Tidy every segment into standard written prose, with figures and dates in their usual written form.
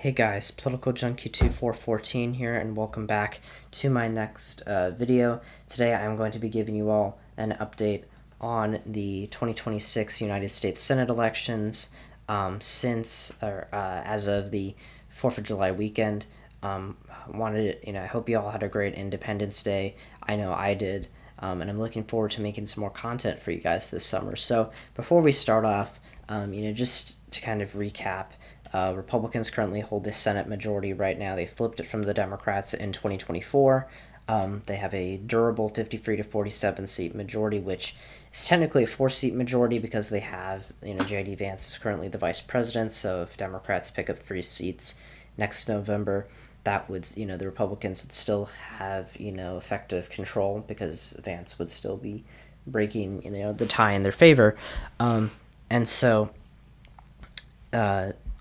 Hey guys, Political Junkie 2414 here, and welcome back to my next video. Today I'm going to be giving you all an update on the 2026 United States Senate elections as of the 4th of July weekend. I hope you all had a great Independence Day. I know I did, and I'm looking forward to making some more content for you guys this summer. So before we start off, just to kind of recap, Republicans currently hold the Senate majority right now. They flipped it from the Democrats in 2024. They have a durable 53 to 47 seat majority, which is technically a 4-seat majority because they have, J.D. Vance is currently the vice president. So if Democrats pick up 3 seats next November, that would, the Republicans would still have, effective control because Vance would still be breaking, the tie in their favor. And so,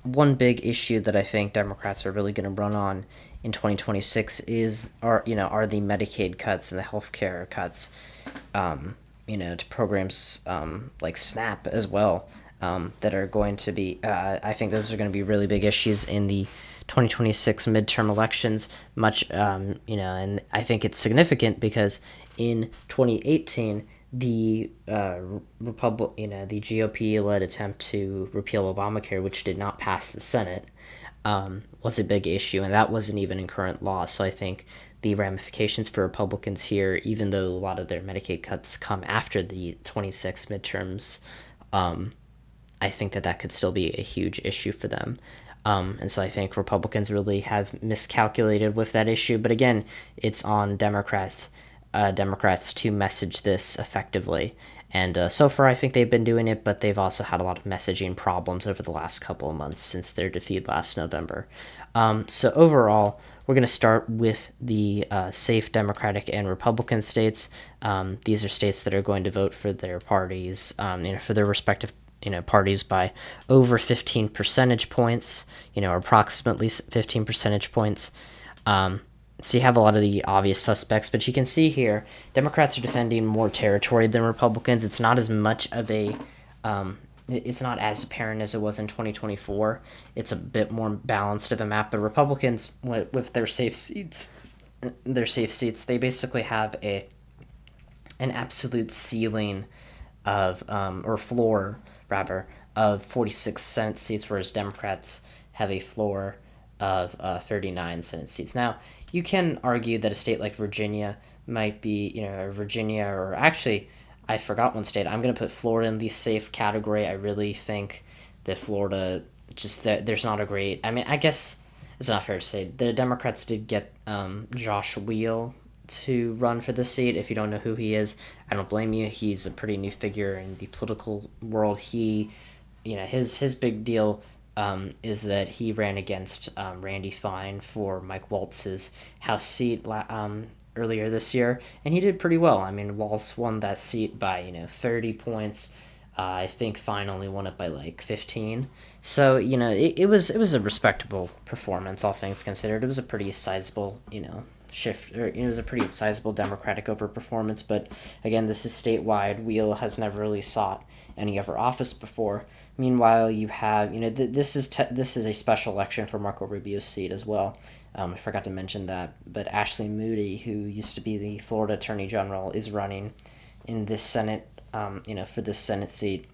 one big issue that I think Democrats are really going to run on in 2026 are the Medicaid cuts and the healthcare cuts, to programs like SNAP as well, that are going to be. I think those are going to be really big issues in the 2026 midterm elections. And I think it's significant because in 2018. The the GOP-led attempt to repeal Obamacare, which did not pass the Senate, was a big issue, and that wasn't even in current law. So I think the ramifications for Republicans here, even though a lot of their Medicaid cuts come after the 26 midterms, I think that could still be a huge issue for them. And so I think Republicans really have miscalculated with that issue. But again, it's on Democrats to message this effectively. And so far, I think they've been doing it, but they've also had a lot of messaging problems over the last couple of months since their defeat last November. So overall, we're going to start with the safe Democratic and Republican states. These are states that are going to vote for their parties, for their respective parties by over 15 percentage points, or approximately 15 percentage points. So you have a lot of the obvious suspects, but you can see here, Democrats are defending more territory than Republicans. It's not as much of it's not as apparent as it was in 2024. It's a bit more balanced of a map, but Republicans, with their safe seats, they basically have an absolute ceiling of, or floor, rather, of 46 Senate seats, whereas Democrats have a floor of 39 Senate seats. Now, you can argue that a state like Virginia might be, or actually, I forgot one state. I'm going to put Florida in the safe category. I really think that Florida, there's not a great, I guess it's not fair to say. The Democrats did get Josh Wheel to run for the seat. If you don't know who he is, I don't blame you. He's a pretty new figure in the political world. His big deal is that he ran against Randy Fine for Mike Waltz's House seat earlier this year, and he did pretty well. Waltz won that seat by 30 points. I think Fine only won it by like 15. So it was a respectable performance, all things considered. It was a pretty sizable shift, or it was a pretty sizable Democratic overperformance. But again, this is statewide. Wheel has never really sought any other office before. Meanwhile, you have, this is a special election for Marco Rubio's seat as well. I forgot to mention that, but Ashley Moody, who used to be the Florida Attorney General, is running in this Senate, for this Senate seat.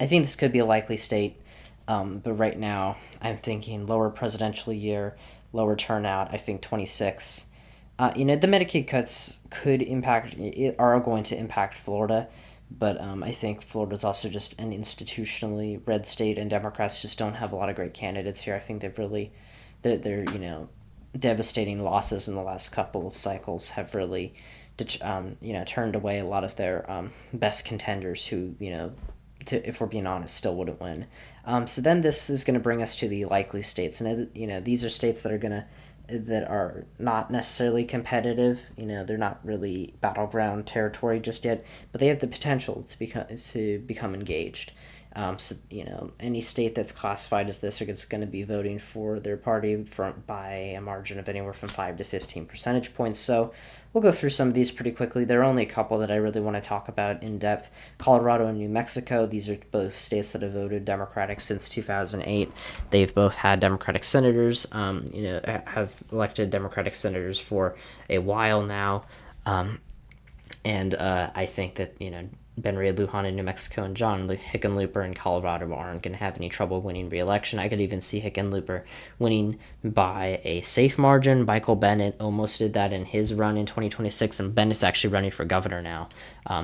I think this could be a likely state, but right now I'm thinking lower presidential year, lower turnout. I think 26. The Medicaid cuts are going to impact Florida. But I think Florida's also just an institutionally red state, and Democrats just don't have a lot of great candidates here. I think their devastating losses in the last couple of cycles have really, turned away a lot of their best contenders who, if we're being honest, still wouldn't win. So then this is going to bring us to the likely states, and these are states that are not necessarily competitive. They're not really battleground territory just yet, but they have the potential to become engaged. So, any state that's classified as this is going to be voting for their party by a margin of anywhere from 5 to 15 percentage points. So we'll go through some of these pretty quickly. There are only a couple that I really want to talk about in depth. Colorado and New Mexico, these are both states that have voted Democratic since 2008. They've both had Democratic senators, have elected Democratic senators for a while now. And I think that, Ben Ray Lujan in New Mexico and John Hickenlooper in Colorado aren't going to have any trouble winning re-election. I could even see Hickenlooper winning by a safe margin. Michael Bennet almost did that in his run in 2026, and Bennett's actually running for governor now.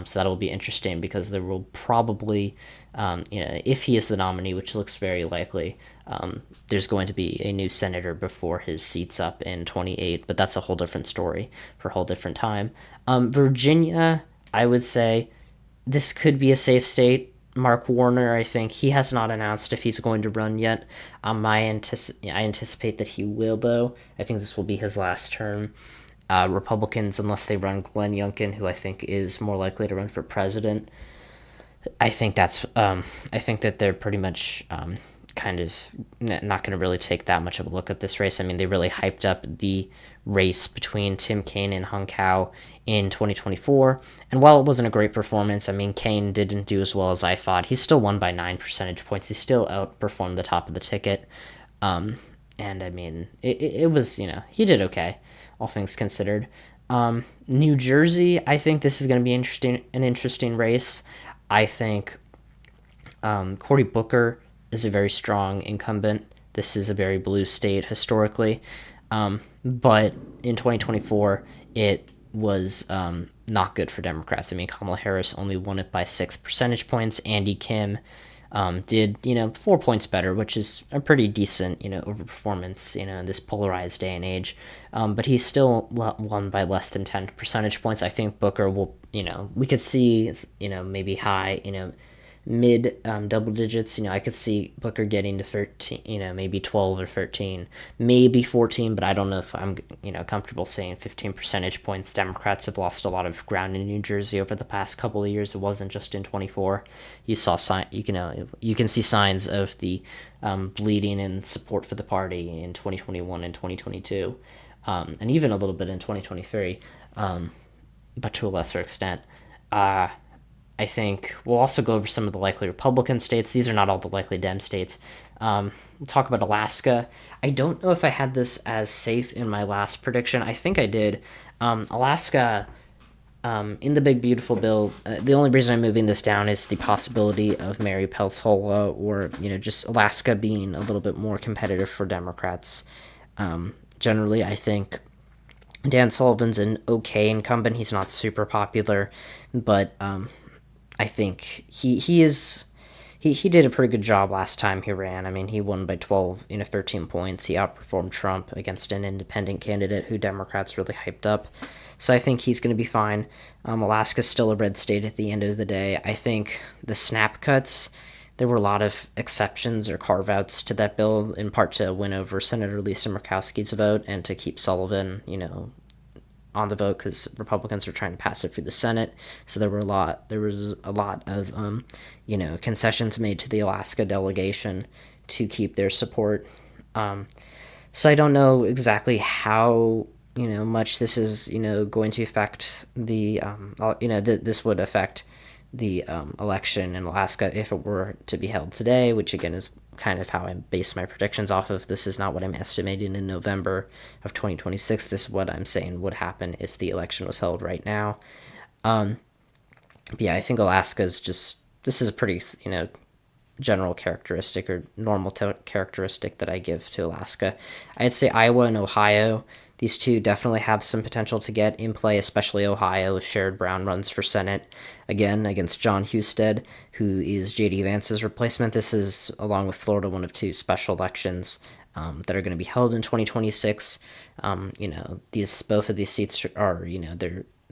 So that'll be interesting because there will probably, if he is the nominee, which looks very likely, there's going to be a new senator before his seat's up in 28, but that's a whole different story for a whole different time. Virginia, I would say this could be a safe state. Mark Warner, I think he has not announced if he's going to run yet. I anticipate that he will, though. I think this will be his last term. Republicans, unless they run Glenn Youngkin, who I think is more likely to run for president, I think that they're pretty much kind of not going to really take that much of a look at this race. I mean, they really hyped up the race between Tim Kaine and Hung Cao in 2024. And while it wasn't a great performance, I mean, Kaine didn't do as well as I thought. He still won by 9 percentage points. He still outperformed the top of the ticket. And I mean, it was, he did okay, all things considered. New Jersey, I think this is going to be an interesting race. I think Cory Booker is a very strong incumbent. This is a very blue state historically. But in 2024, it was not good for Democrats. I mean, Kamala Harris only won it by 6 percentage points. Andy Kim did, 4 points better, which is a pretty decent, overperformance, in this polarized day and age. But he still won by less than 10 percentage points. I think Booker will, we could see, maybe high, mid double digits. I could see Booker getting to 13, maybe 12 or 13, maybe 14, but I don't know if I'm, comfortable saying 15 percentage points. Democrats have lost a lot of ground in New Jersey over the past couple of years. It wasn't just in 24. You can see signs of the bleeding in support for the party in 2021 and 2022, and even a little bit in 2023, but to a lesser extent. I think we'll also go over some of the likely Republican states. These are not all the likely Dem states. We'll talk about Alaska. I don't know if I had this as safe in my last prediction. I think I did. Alaska, in the Big Beautiful Bill, the only reason I'm moving this down is the possibility of Mary Peltola or, just Alaska being a little bit more competitive for Democrats. Generally, I think Dan Sullivan's an okay incumbent. He's not super popular, but I think he did a pretty good job last time he ran. I mean, he won by 13 points. He outperformed Trump against an independent candidate who Democrats really hyped up. So I think he's going to be fine. Alaska's still a red state at the end of the day. I think the snap cuts, there were a lot of exceptions or carve-outs to that bill, in part to win over Senator Lisa Murkowski's vote and to keep Sullivan, on the vote because Republicans were trying to pass it through the Senate. So there was a lot of concessions made to the Alaska delegation to keep their support. So I don't know exactly how much this is going to affect the this would affect the election in Alaska if it were to be held today, which again is kind of how I base my predictions off of. This is not what I'm estimating in November of 2026. This is what I'm saying would happen if the election was held right now. But yeah, I think Alaska's this is a pretty, general characteristic or normal characteristic that I give to Alaska. I'd say Iowa and Ohio, these two definitely have some potential to get in play, especially Ohio if Sherrod Brown runs for Senate again against John Husted, who is J.D. Vance's replacement. This is, along with Florida, one of two special elections that are going to be held in 2026. Both of these seats are,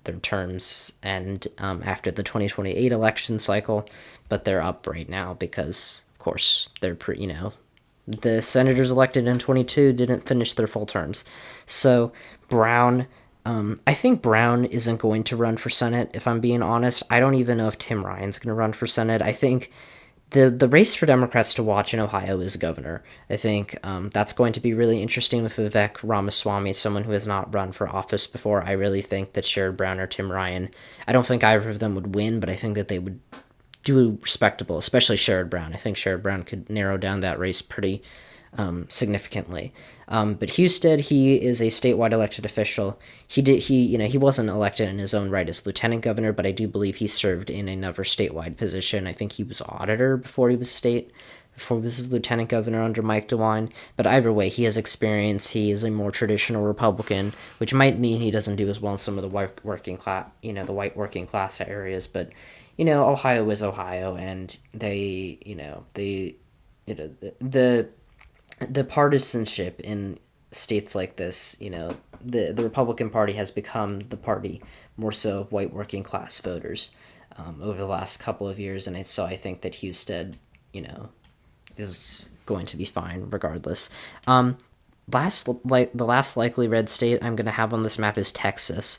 their terms end after the 2028 election cycle, but they're up right now because, of course, they're the senators elected in 22 didn't finish their full terms. So Brown, I think Brown isn't going to run for Senate, if I'm being honest. I don't even know if Tim Ryan's going to run for Senate. I think The race for Democrats to watch in Ohio is governor. I think that's going to be really interesting with Vivek Ramaswamy, someone who has not run for office before. I really think that Sherrod Brown or Tim Ryan, I don't think either of them would win, but I think that they would do respectable, especially Sherrod Brown. I think Sherrod Brown could narrow down that race pretty significantly. But Husted, he is a statewide elected official. He wasn't elected in his own right as lieutenant governor, but I do believe he served in another statewide position. I think he was auditor before he was lieutenant governor under Mike DeWine. But either way, he has experience. He is a more traditional Republican, which might mean he doesn't do as well in some of the working class, the white working class areas. But Ohio is Ohio, and the partisanship in states like this, the Republican Party has become the party more so of white working class voters over the last couple of years, and so I think that Husted, is going to be fine regardless. The last likely red state I'm going to have on this map is Texas.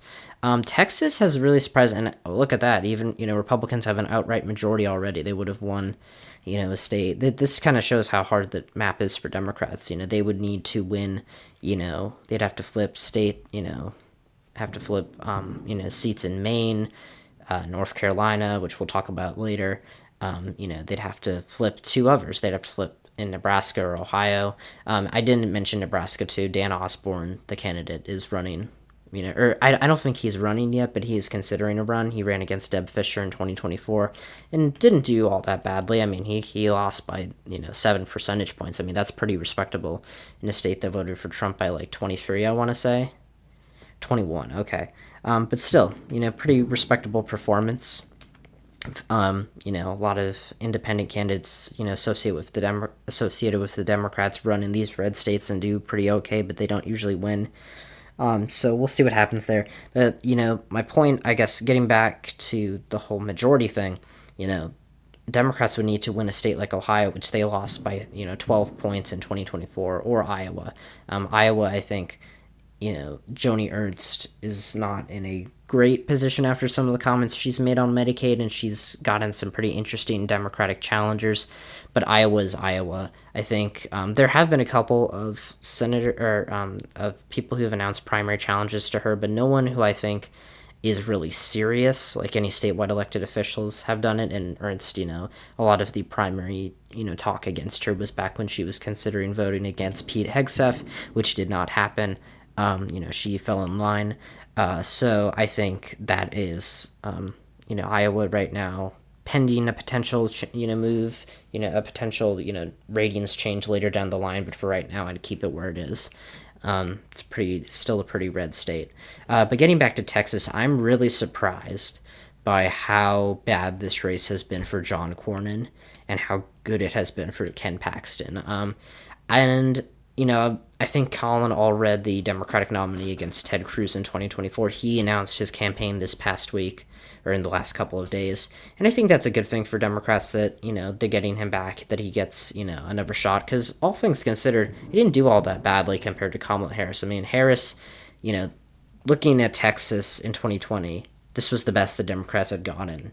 Texas has really surprised, and look at that. Even Republicans have an outright majority already. They would have won, a state. This kind of shows how hard the map is for Democrats. They would need to win. They'd have to flip seats in Maine, North Carolina, which we'll talk about later. They'd have to flip two others. They'd have to flip in Nebraska or Ohio. I didn't mention Nebraska too. Dan Osborne, the candidate, is running. I don't think he's running yet, but he is considering a run. He ran against Deb Fischer in 2024 and didn't do all that badly. I mean, he lost by 7 percentage points. I mean, that's pretty respectable in a state that voted for Trump by like 23. I want to say 21. Okay, but still, pretty respectable performance. A lot of independent candidates, associated with the Democrats run in these red states and do pretty okay, but they don't usually win. So we'll see what happens there. But, my point, I guess, getting back to the whole majority thing, Democrats would need to win a state like Ohio, which they lost by, 12 points in 2024, or Iowa. Iowa, I think, Joni Ernst is not in a great position after some of the comments she's made on Medicaid, and she's gotten some pretty interesting Democratic challengers. But Iowa is Iowa. I think there have been a couple of of people who have announced primary challenges to her, but no one who I think is really serious, like any statewide elected officials have done it. And Ernst, a lot of the primary, talk against her was back when she was considering voting against Pete Hegseth, which did not happen. She fell in line. So I think that is, Iowa right now, pending a potential, move, a potential, ratings change later down the line. But for right now, I'd keep it where it is. It's still a pretty red state. But getting back to Texas, I'm really surprised by how bad this race has been for John Cornyn and how good it has been for Ken Paxton. I think Colin Allred, the Democratic nominee against Ted Cruz in 2024, he announced his campaign this past week, or in the last couple of days. And I think that's a good thing for Democrats that, they're getting him back, that he gets, another shot. Because all things considered, he didn't do all that badly compared to Kamala Harris. I mean, Harris, looking at Texas in 2020, this was the best the Democrats had gotten,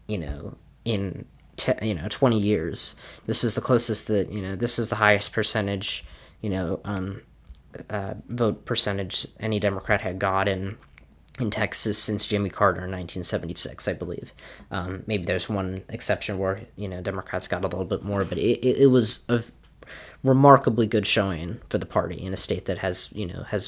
in 20 years. This was the closest that, this is the highest percentage vote percentage any Democrat had got in Texas since Jimmy Carter in 1976, I believe. Maybe there's one exception where, Democrats got a little bit more, but it was a remarkably good showing for the party in a state that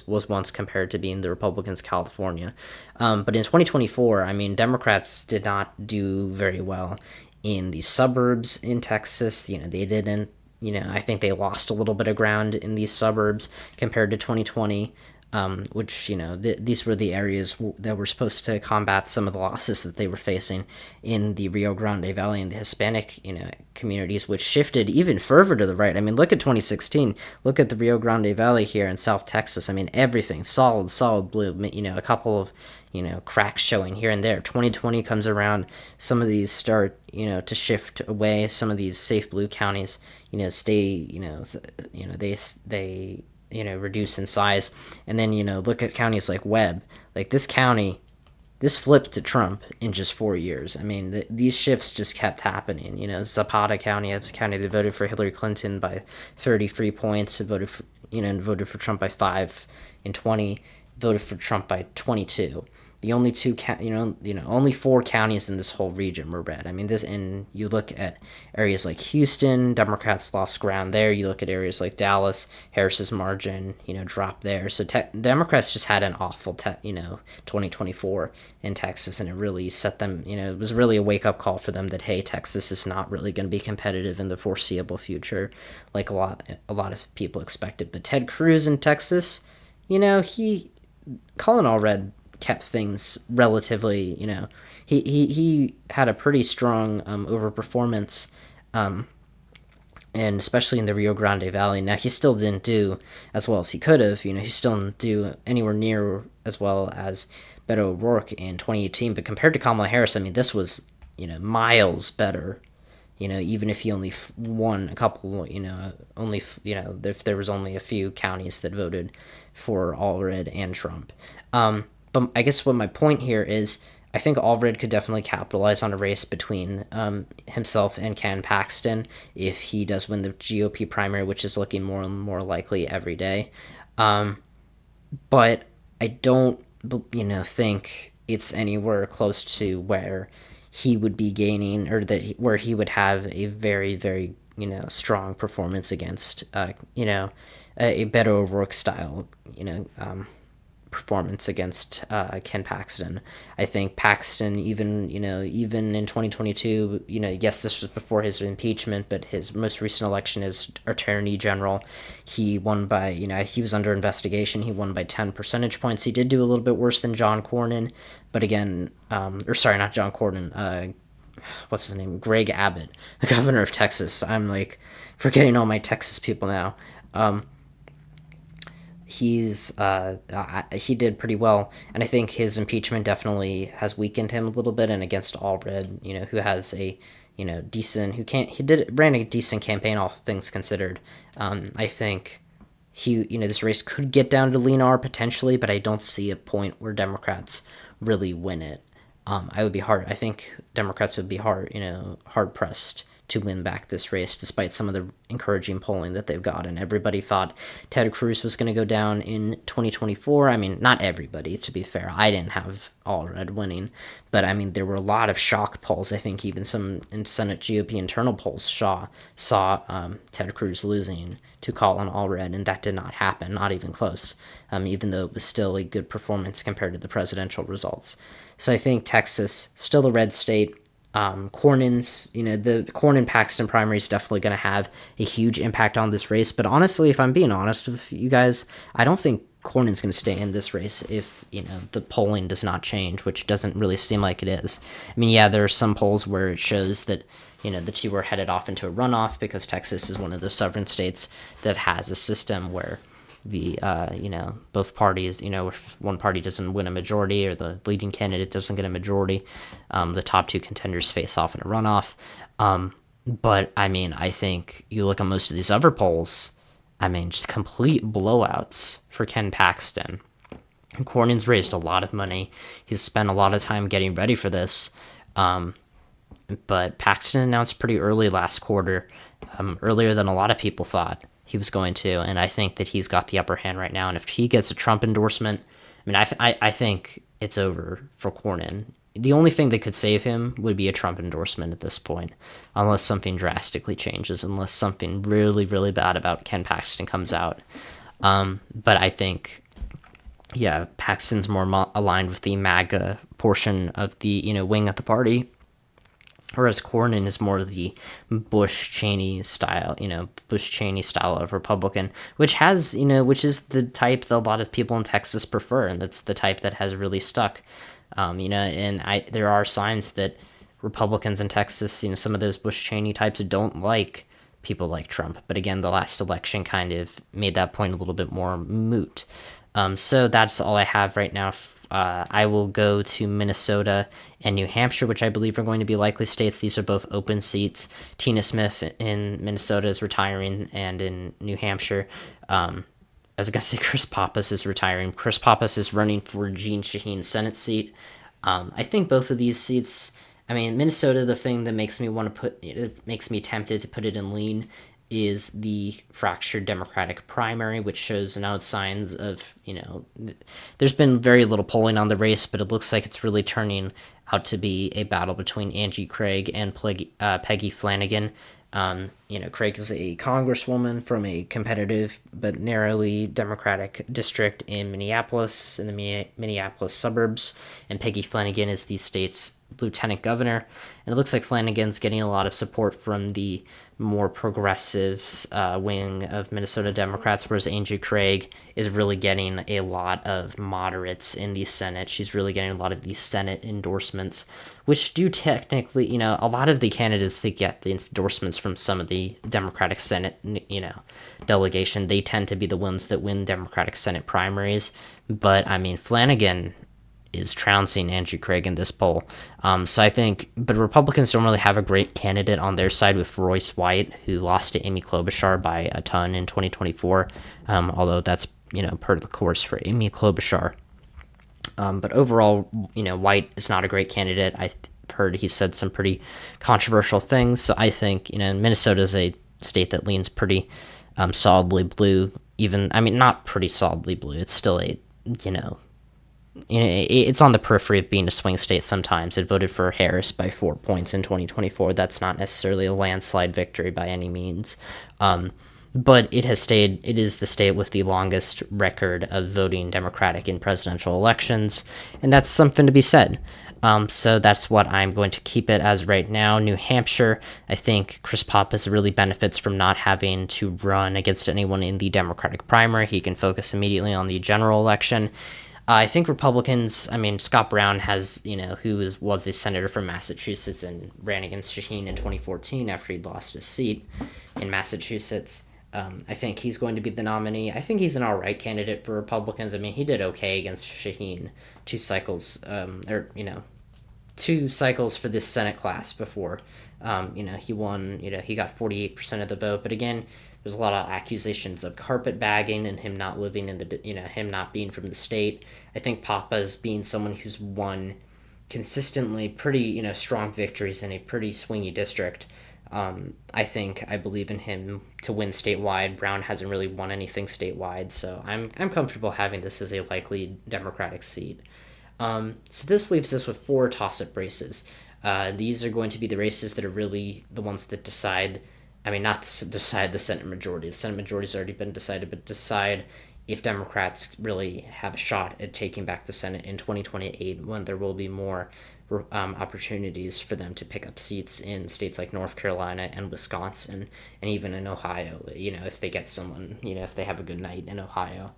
was once compared to being the Republicans' California. But in 2024, I mean, Democrats did not do very well in the suburbs in Texas. They didn't. I think they lost a little bit of ground in these suburbs compared to 2020, which, these were the areas that were supposed to combat some of the losses that they were facing in the Rio Grande Valley and the Hispanic, communities, which shifted even further to the right. I mean, look at 2016. Look at the Rio Grande Valley here in South Texas. I mean, everything solid blue, a couple of, cracks showing here and there. 2020 comes around. Some of these start, to shift away. Some of these safe blue counties, stay, they reduce in size. And then, look at counties like Webb. Like this this flipped to Trump in just 4 years. I mean, these shifts just kept happening. Zapata County, a county that voted for Hillary Clinton by 33 points, voted for Trump by 5 in 20, voted for Trump by 22. The only only 4 counties in this whole region were red. I mean, and you look at areas like Houston, Democrats lost ground there. You look at areas like Dallas, Harris's margin, dropped there. So Democrats just had an awful, 2024 in Texas, and it really set them, it was really a wake up call for them that, hey, Texas is not really going to be competitive in the foreseeable future, like a lot of people expected. But Ted Cruz in Texas, Colin Allred kept things relatively, he had a pretty strong overperformance, and especially in the Rio Grande Valley. Now, he still didn't do as well as he could have. He still didn't do anywhere near as well as Beto O'Rourke in 2018. But compared to Kamala Harris, I mean, this was, miles better. Even if he only won a couple, if there was only a few counties that voted for Allred and Trump. But I guess what my point here is, I think Allred could definitely capitalize on a race between himself and Ken Paxton if he does win the GOP primary, which is looking more and more likely every day. But I don't, think it's anywhere close to where he would be gaining, or where he would have a very, very, strong performance against, a Beto O'Rourke style, performance against Ken Paxton. I think Paxton, even in 2022, yes, this was before his impeachment, but his most recent election as Attorney General, he won by, he was under investigation. He won by 10 percentage points. He did do a little bit worse than John Cornyn, but again, not John Cornyn, what's his name? Greg Abbott, the governor of Texas. I'm like forgetting all my Texas people now. He did pretty well, and I think his impeachment definitely has weakened him a little bit. And against Allred, who has a ran a decent campaign, all things considered. I think this race could get down to lean R potentially, but I don't see a point where Democrats really win it. I think Democrats would be hard pressed to win back this race, despite some of the encouraging polling that they've got. And everybody thought Ted Cruz was going to go down in 2024. I mean, not everybody, to be fair. I didn't have Allred winning, but I mean, there were a lot of shock polls. I think even some in Senate GOP internal polls saw Ted Cruz losing to Colin Allred, and that did not happen, not even close, even though it was still a good performance compared to the presidential results. So I think Texas, still a red state. Cornyn's, the Cornyn-Paxton primary is definitely going to have a huge impact on this race. But honestly, if I'm being honest with you guys, I don't think Cornyn's going to stay in this race if, the polling does not change, which doesn't really seem like it is. I mean, yeah, there are some polls where it shows that, the two were headed off into a runoff because Texas is one of those sovereign states that has a system where the both parties, if one party doesn't win a majority or the leading candidate doesn't get a majority, the top two contenders face off in a runoff. But I mean, I think you look at most of these other polls, I mean, just complete blowouts for Ken Paxton. Cornyn's raised a lot of money. He's spent a lot of time getting ready for this. But Paxton announced pretty early last quarter, earlier than a lot of people thought he was going to, and I think that he's got the upper hand right now. And if he gets a Trump endorsement, I mean, I think it's over for Cornyn. The only thing that could save him would be a Trump endorsement at this point, unless something drastically changes, unless something really, really bad about Ken Paxton comes out. But I think, yeah, Paxton's more aligned with the MAGA portion of the, wing of the party, whereas Cornyn is more the Bush-Cheney style, Bush-Cheney style of Republican, which is the type that a lot of people in Texas prefer, and that's the type that has really stuck. And there are signs that Republicans in Texas, some of those Bush-Cheney types don't like people like Trump. But again, the last election kind of made that point a little bit more moot. So that's all I have right now. I will go to Minnesota and New Hampshire, which I believe are going to be likely states. These are both open seats. Tina Smith in Minnesota is retiring, and in New Hampshire, I was going to say Chris Pappas is retiring. Chris Pappas is running for Jeanne Shaheen's Senate seat. I think both of these seats. I mean, Minnesota. The thing that makes me want to it makes me tempted to put it in lean is the fractured Democratic primary, which shows now signs of there's been very little polling on the race, but it looks like it's really turning out to be a battle between Angie Craig and Peggy Flanagan. Craig is a congresswoman from a competitive but narrowly Democratic district in Minneapolis, in the Minneapolis suburbs, and Peggy Flanagan is the state's lieutenant governor. And it looks like Flanagan's getting a lot of support from the more progressive wing of Minnesota Democrats, whereas Angie Craig is really getting a lot of moderates in the Senate. She's really getting a lot of these Senate endorsements, which do technically, a lot of the candidates that get the endorsements from some of the Democratic Senate, delegation, they tend to be the ones that win Democratic Senate primaries. But, I mean, Flanagan is trouncing Andrew Craig in this poll. So I think, but Republicans don't really have a great candidate on their side with Royce White, who lost to Amy Klobuchar by a ton in 2024, although that's, part of the course for Amy Klobuchar. But overall, White is not a great candidate. I heard he said some pretty controversial things. So I think, Minnesota is a state that leans pretty solidly blue. Not pretty solidly blue. It's still it's on the periphery of being a swing state sometimes. It voted for Harris by 4 points in 2024. That's not necessarily a landslide victory by any means. But it is the state with the longest record of voting Democratic in presidential elections, and that's something to be said. So that's what I'm going to keep it as right now. New Hampshire, I think Chris Pappas really benefits from not having to run against anyone in the Democratic primary. He can focus immediately on the general election. I think Republicans, Scott Brown was a senator from Massachusetts and ran against Shaheen in 2014 after he'd lost his seat in Massachusetts. I think he's going to be the nominee. I think he's an all right candidate for Republicans. He did okay against Shaheen 2 cycles, 2 cycles for this Senate class before. He won, he got 48% of the vote. But again, there's a lot of accusations of carpetbagging and him not living in him not being from the state. I think Papa's being someone who's won consistently pretty, strong victories in a pretty swingy district. I believe in him to win statewide. Brown hasn't really won anything statewide, so I'm comfortable having this as a likely Democratic seat. So this leaves us with 4 toss-up races. These are going to be the races that are really the ones that decide, not decide the Senate majority. The Senate majority's already been decided, but decide if Democrats really have a shot at taking back the Senate in 2028, when there will be more opportunities for them to pick up seats in states like North Carolina and Wisconsin, and even in Ohio, if they get someone, if they have a good night in Ohio.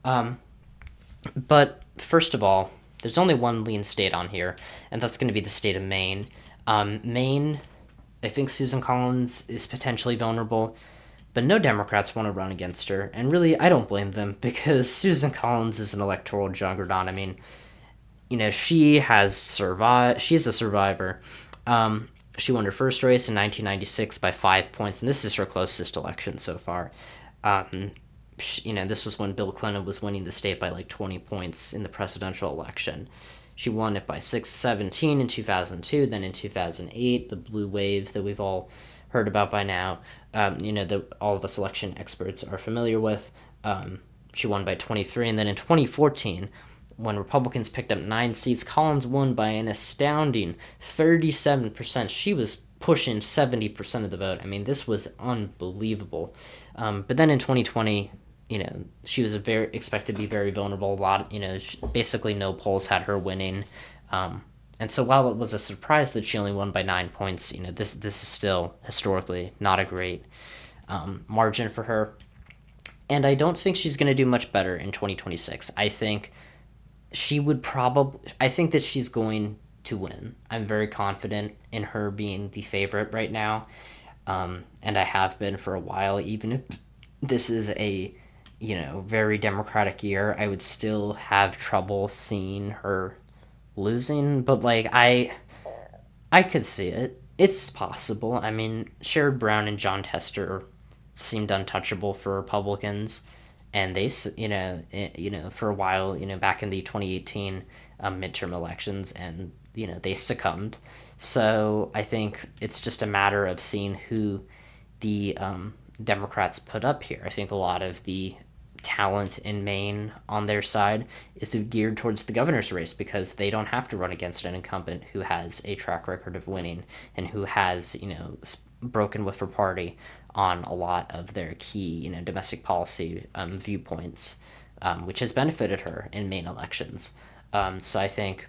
But first of all, there's only one lean state on here, and that's going to be the state of Maine. Maine, I think Susan Collins is potentially vulnerable, but no Democrats want to run against her, and really, I don't blame them, because Susan Collins is an electoral juggernaut. She has survived. She's a survivor. She won her first race in 1996 by 5 points, and this is her closest election so far. This was when Bill Clinton was winning the state by like 20 points in the presidential election. She won it by 617 in 2002, then in 2008, the blue wave that we've all heard about by now, that all of us election experts are familiar with. She won by 23, and then in 2014, when Republicans picked up 9 seats, Collins won by an astounding 37%. She was pushing 70% of the vote. This was unbelievable. But then in 2020, she was expected to be very vulnerable. Basically no polls had her winning. And so while it was a surprise that she only won by 9 points, this is still historically not a great margin for her. And I don't think she's going to do much better in 2026. I think that she's going to win. I'm very confident in her being the favorite right now. And I have been for a while. Even if this is a, very Democratic year, I would still have trouble seeing her losing. But, I could see it. It's possible. Sherrod Brown and John Tester seemed untouchable for Republicans. and they, for a while, back in the 2018 midterm elections, and they succumbed. So I think it's just a matter of seeing who the Democrats put up here. I think a lot of the talent in Maine on their side is geared towards the governor's race because they don't have to run against an incumbent who has a track record of winning and who has, broken with her party on a lot of their key, domestic policy viewpoints, which has benefited her in Maine elections. So I think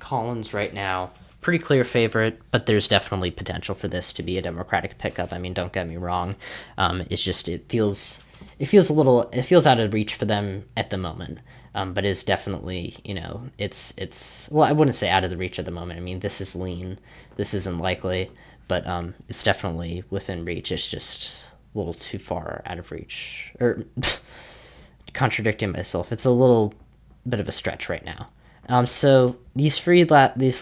Collins right now, pretty clear favorite, but there's definitely potential for this to be a Democratic pickup. I mean, don't get me wrong. It's just it feels out of reach for them at the moment. But it's definitely, it's well, I wouldn't say out of the reach at the moment. I mean, this is lean, this isn't likely, but it's definitely within reach. It's just a little too far out of reach, or contradicting myself. It's a little bit of a stretch right now. So these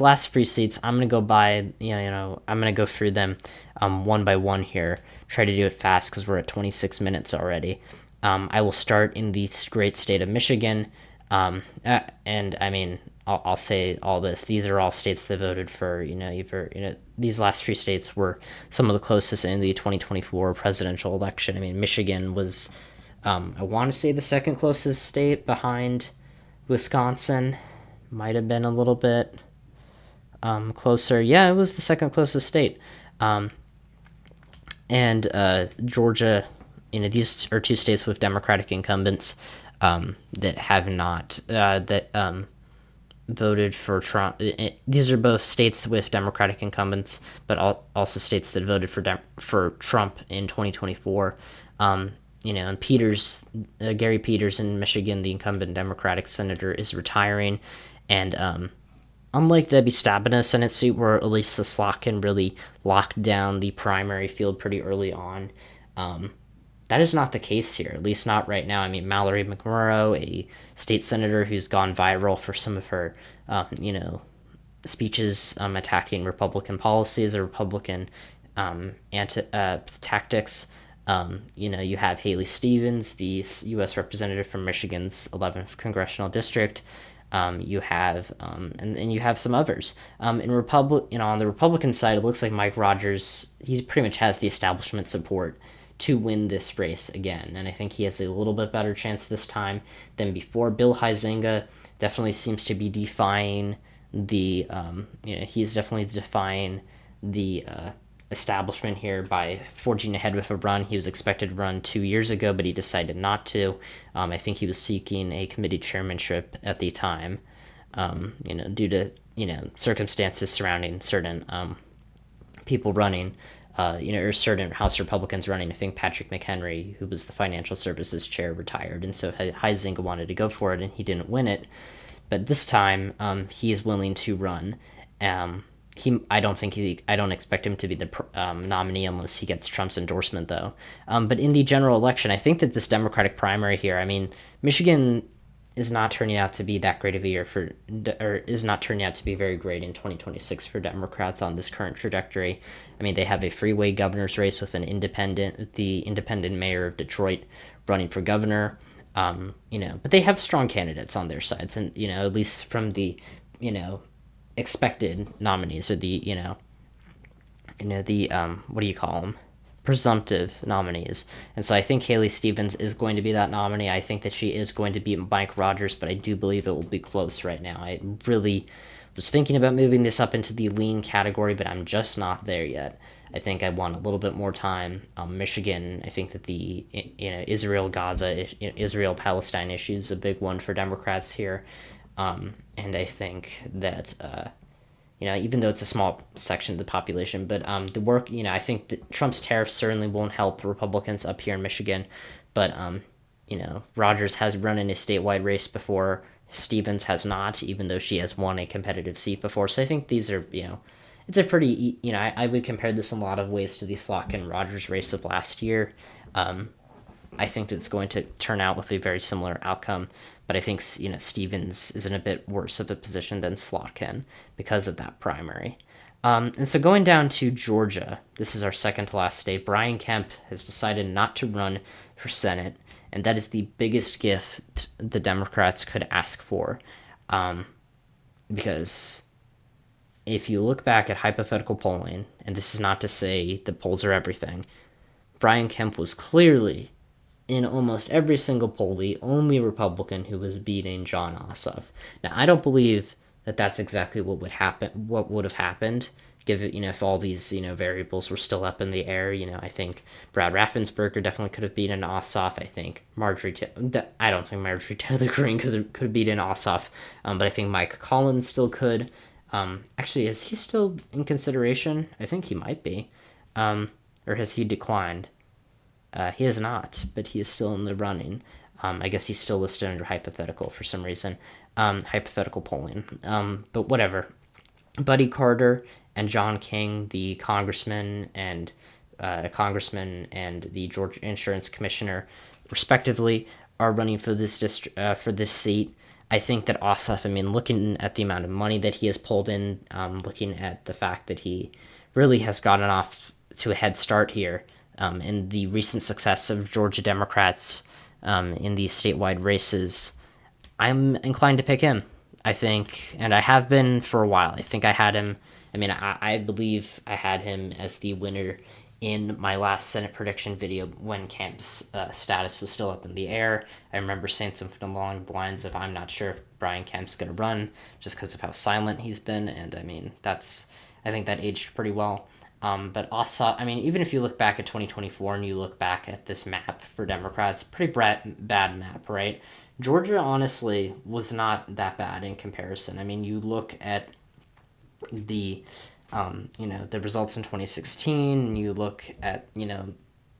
last free seats, I'm gonna go by, I'm gonna go through them, one by one here. Try to do it fast because we're at 26 minutes already. I will start in the great state of Michigan, and I mean, I'll say all this. These are all states that voted for, these last three states were some of the closest in the 2024 presidential election. I mean, Michigan was, I want to say, the second closest state behind Wisconsin. Might have been a little bit closer. Yeah, it was the second closest state. And Georgia, these are two states with Democratic incumbents that have not, voted for Trump. These are both states with Democratic incumbents, but also states that voted for Trump in 2024. And Gary Peters in Michigan, the incumbent Democratic senator, is retiring. And unlike Debbie Stabenow in a Senate seat where Elisa Slotkin really locked down the primary field pretty early on, that is not the case here, at least not right now. I mean, Mallory McMurrow, a state senator who's gone viral for some of her, speeches attacking Republican policies or Republican tactics. You have Haley Stevens, the U.S. representative from Michigan's 11th congressional district. You have and you have some others. On the Republican side, it looks like Mike Rogers, he pretty much has the establishment support to win this race again, and I think he has a little bit better chance this time than before. Bill Huizenga definitely seems to be defying the he's definitely defying the establishment here by forging ahead with a run. He was expected to run 2 years ago, but he decided not to. I think he was seeking a committee chairmanship at the time, due to circumstances surrounding certain people running, or certain House Republicans running. I think Patrick McHenry, who was the financial services chair, retired, and so Huizenga wanted to go for it, and he didn't win it. But this time, he is willing to run. I don't expect him to be the nominee unless he gets Trump's endorsement, though. But in the general election, I think that this Democratic primary here, I mean, Michigan is not turning out to be that great of a year or is not turning out to be very great in 2026 for Democrats on this current trajectory. I mean, they have a freeway governor's race with the independent mayor of Detroit running for governor. But they have strong candidates on their sides, and at least from the expected nominees, or the what do you call them, presumptive nominees. And so I think Haley Stevens is going to be that nominee. I think that she is going to beat Mike Rogers, but I do believe it will be close right now. I really was thinking about moving this up into the lean category, but I'm just not there yet. I think I want a little bit more time. Michigan, I think that the Israel-Palestine issue is a big one for Democrats here. And I think that, even though it's a small section of the population, but I think that Trump's tariffs certainly won't help Republicans up here in Michigan. But, Rogers has run in a statewide race before. Stevens has not, even though she has won a competitive seat before. So I think these are, it's a pretty, I would compare this in a lot of ways to the Slotkin-Rogers race of last year. I think that it's going to turn out with a very similar outcome, but I think Stevens is in a bit worse of a position than Slotkin because of that primary. And so going down to Georgia, this is our second to last state. Brian Kemp has decided not to run for Senate, and that is the biggest gift the Democrats could ask for, because if you look back at hypothetical polling, and this is not to say the polls are everything, Brian Kemp was clearly, in almost every single poll, the only Republican who was beating Jon Ossoff. Now, I don't believe that that's exactly what would have happened, given, if all these, variables were still up in the air. I think Brad Raffensperger definitely could have beaten Ossoff. I think I don't think Marjorie Taylor Greene could have beaten Ossoff, but I think Mike Collins still could. Actually, is he still in consideration? I think he might be. Or has he declined? He has not, but he is still in the running. I guess he's still listed under hypothetical for some reason. Hypothetical polling. But whatever. Buddy Carter and John King, the congressman and the Georgia Insurance Commissioner, respectively, are running for this for this seat. I think that Ossoff, looking at the amount of money that he has pulled in, looking at the fact that he really has gotten off to a head start here, in the recent success of Georgia Democrats in these statewide races, I'm inclined to pick him. I think, and I have been for a while. I think I had him. I believe I had him as the winner in my last Senate prediction video when Kemp's status was still up in the air. I remember saying something along the lines of, I'm not sure if Brian Kemp's going to run just because of how silent he's been. And I think that aged pretty well. But also, even if you look back at 2024 and you look back at this map for Democrats, pretty bad map, right? Georgia, honestly, was not that bad in comparison. You look at the the results in 2016, and you look at,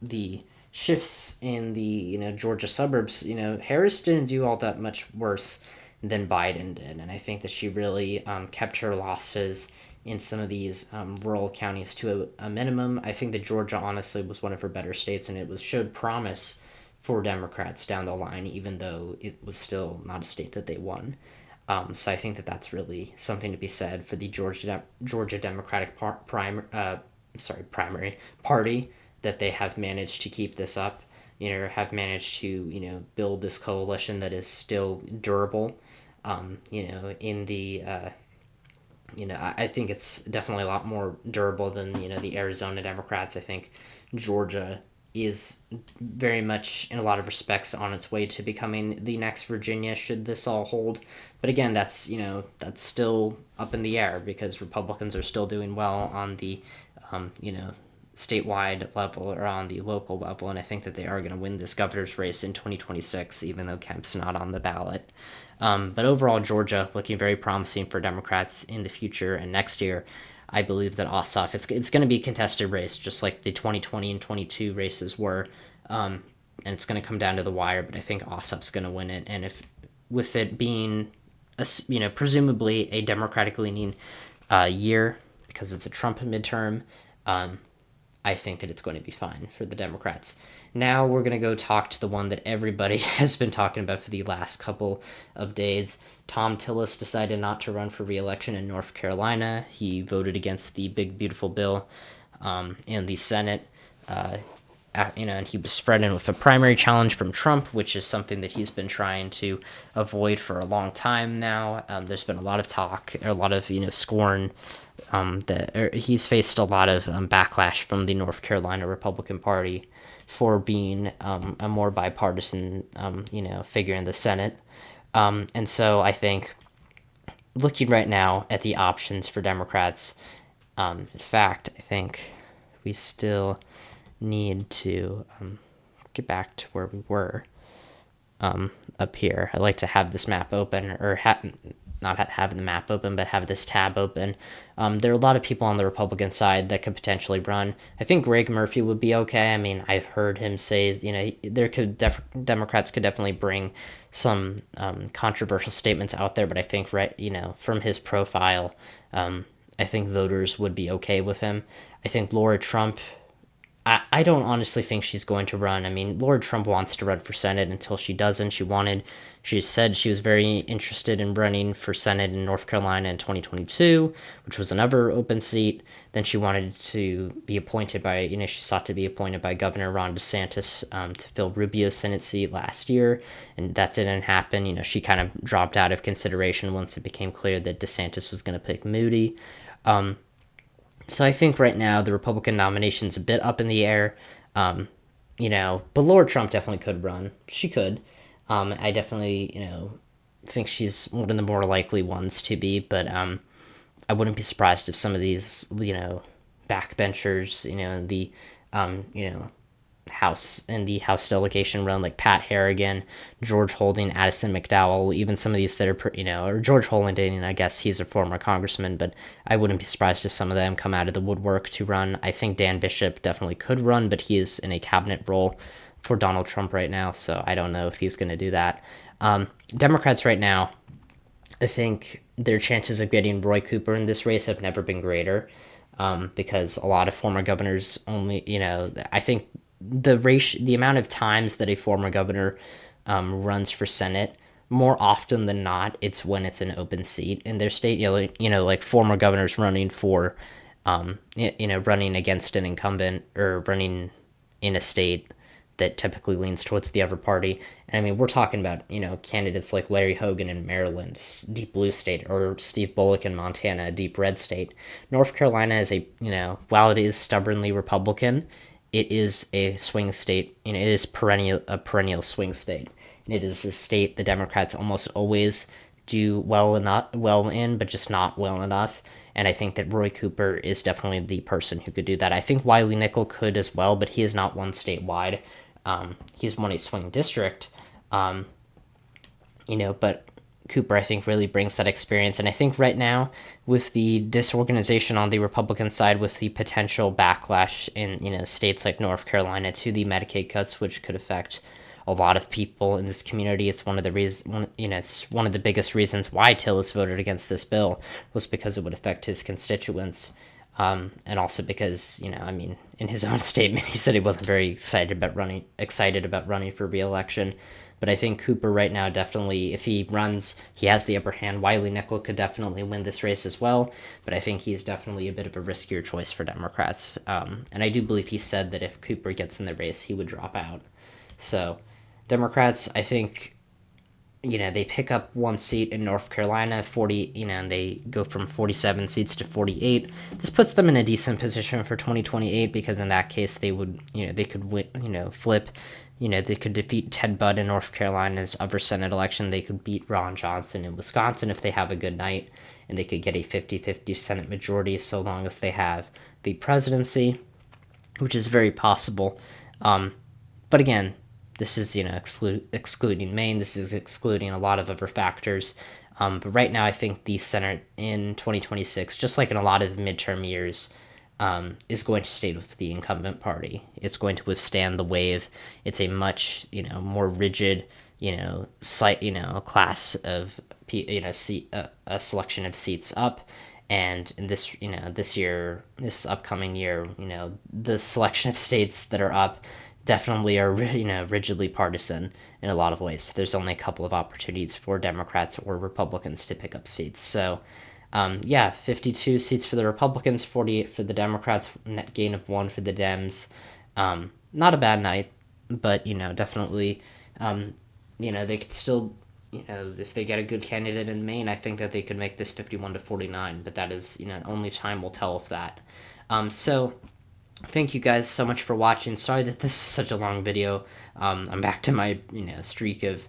the shifts in the, Georgia suburbs. Harris didn't do all that much worse than Biden did. And I think that she really kept her losses in some of these rural counties to a minimum. I think that Georgia, honestly, was one of her better states, and it showed promise for Democrats down the line, even though it was still not a state that they won. So I think that that's really something to be said for the Georgia Democratic primary party, that they have managed to keep this up, have managed to, build this coalition that is still durable. In the, I think it's definitely a lot more durable than, the Arizona Democrats. I think Georgia is very much, in a lot of respects, on its way to becoming the next Virginia, should this all hold. But again, that's still up in the air, because Republicans are still doing well on the, statewide level or on the local level, and I think that they are going to win this governor's race in 2026, even though Kemp's not on the ballot. But overall, Georgia looking very promising for Democrats in the future and next year. I believe that Ossoff, it's going to be a contested race, just like the 2020 and 22 races were, and it's going to come down to the wire. But I think Ossoff's going to win it, and with it being, presumably a Democratic leaning year, because it's a Trump midterm, I think that it's going to be fine for the Democrats. Now we're going to go talk to the one that everybody has been talking about for the last couple of days. Tom Tillis decided not to run for re-election in North Carolina. He voted against the big, beautiful bill in the Senate. And he was threatened with a primary challenge from Trump, which is something that he's been trying to avoid for a long time now. There's been a lot of talk, a lot of, scorn. He's faced a lot of backlash from the North Carolina Republican Party for being a more bipartisan, figure in the Senate. And so I think, looking right now at the options for Democrats, in fact, I think we still need to get back to where we were up here. I like to have this map open, or not have the map open, but have this tab open. There are a lot of people on the Republican side that could potentially run. I think Greg Murphy would be okay. I've heard him say, Democrats could definitely bring some controversial statements out there, but I think, from his profile, I think voters would be okay with him. I think Laura Trump, I don't honestly think she's going to run. I mean, Laura Trump wants to run for Senate until she doesn't. She said she was very interested in running for Senate in North Carolina in 2022, which was another open seat. Then she wanted to be appointed by, she sought to be appointed by Governor Ron DeSantis to fill Rubio's Senate seat last year, and that didn't happen. She kind of dropped out of consideration once it became clear that DeSantis was going to pick Moody. So I think right now the Republican nomination's a bit up in the air. But Laura Trump definitely could run. She could. I definitely, think she's one of the more likely ones to be, but I wouldn't be surprised if some of these, backbenchers, the House delegation run, like Pat Harrigan, George Holding, Addison McDowell, even some of these that are, or George Holding, I guess he's a former congressman, but I wouldn't be surprised if some of them come out of the woodwork to run. I think Dan Bishop definitely could run, but he is in a cabinet role for Donald Trump right now, so I don't know if he's going to do that. Democrats right now, I think their chances of getting Roy Cooper in this race have never been greater, because a lot of former governors only, I think the amount of times that a former governor runs for Senate, more often than not, it's when it's an open seat in their state. Like former governors running for, running against an incumbent or running in a state that typically leans towards the other party. And I mean, we're talking about, candidates like Larry Hogan in Maryland, deep blue state, or Steve Bullock in Montana, deep red state. North Carolina is while it is stubbornly Republican, it is a swing state. It is a perennial swing state. And it is a state the Democrats almost always do well in, but just not well enough. And I think that Roy Cooper is definitely the person who could do that. I think Wiley Nickel could as well, but he is not won statewide. He's won a swing district, but Cooper, I think, really brings that experience. And I think right now, with the disorganization on the Republican side, with the potential backlash in, states like North Carolina to the Medicaid cuts, which could affect a lot of people in this community, it's one of the it's one of the biggest reasons why Tillis voted against this bill, was because it would affect his constituents. And also because, in his own statement, he said he wasn't very excited about running for re-election. But I think Cooper right now definitely, if he runs, he has the upper hand. Wiley Nickel could definitely win this race as well, but I think he's definitely a bit of a riskier choice for Democrats. And I do believe he said that if Cooper gets in the race, he would drop out. So Democrats, I think, they pick up one seat in North Carolina, 40, and they go from 47 seats to 48. This puts them in a decent position for 2028, because in that case, they would, they could win, flip, they could defeat Ted Budd in North Carolina's other Senate election. They could beat Ron Johnson in Wisconsin if they have a good night, and they could get a 50-50 Senate majority so long as they have the presidency, which is very possible. But again, this is, excluding Maine. This is excluding a lot of other factors. But right now, I think the Senate in 2026, just like in a lot of midterm years, is going to stay with the incumbent party. It's going to withstand the wave. It's a much, more rigid, class of, a selection of seats up. And in this, this upcoming year, the selection of states that are up definitely are, rigidly partisan in a lot of ways. There's only a couple of opportunities for Democrats or Republicans to pick up seats. So, 52 seats for the Republicans, 48 for the Democrats, net gain of 1 for the Dems. Not a bad night, but, definitely, they could still, if they get a good candidate in Maine, I think that they could make this 51-49, but that is, only time will tell of that. So thank you guys so much for watching. Sorry that this is such a long video. I'm back to my, streak of,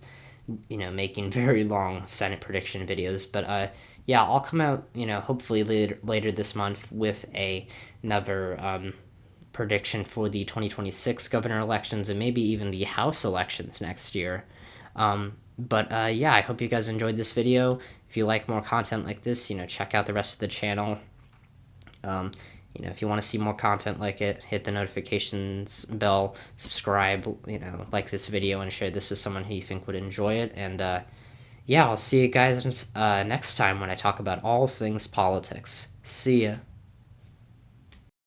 making very long Senate prediction videos. But, I'll come out, hopefully later this month with another prediction for the 2026 governor elections and maybe even the House elections next year. I hope you guys enjoyed this video. If you like more content like this, check out the rest of the channel. If you want to see more content like it, hit the notifications bell, subscribe, like this video, and share this with someone who you think would enjoy it. And, I'll see you guys next time when I talk about all things politics. See ya.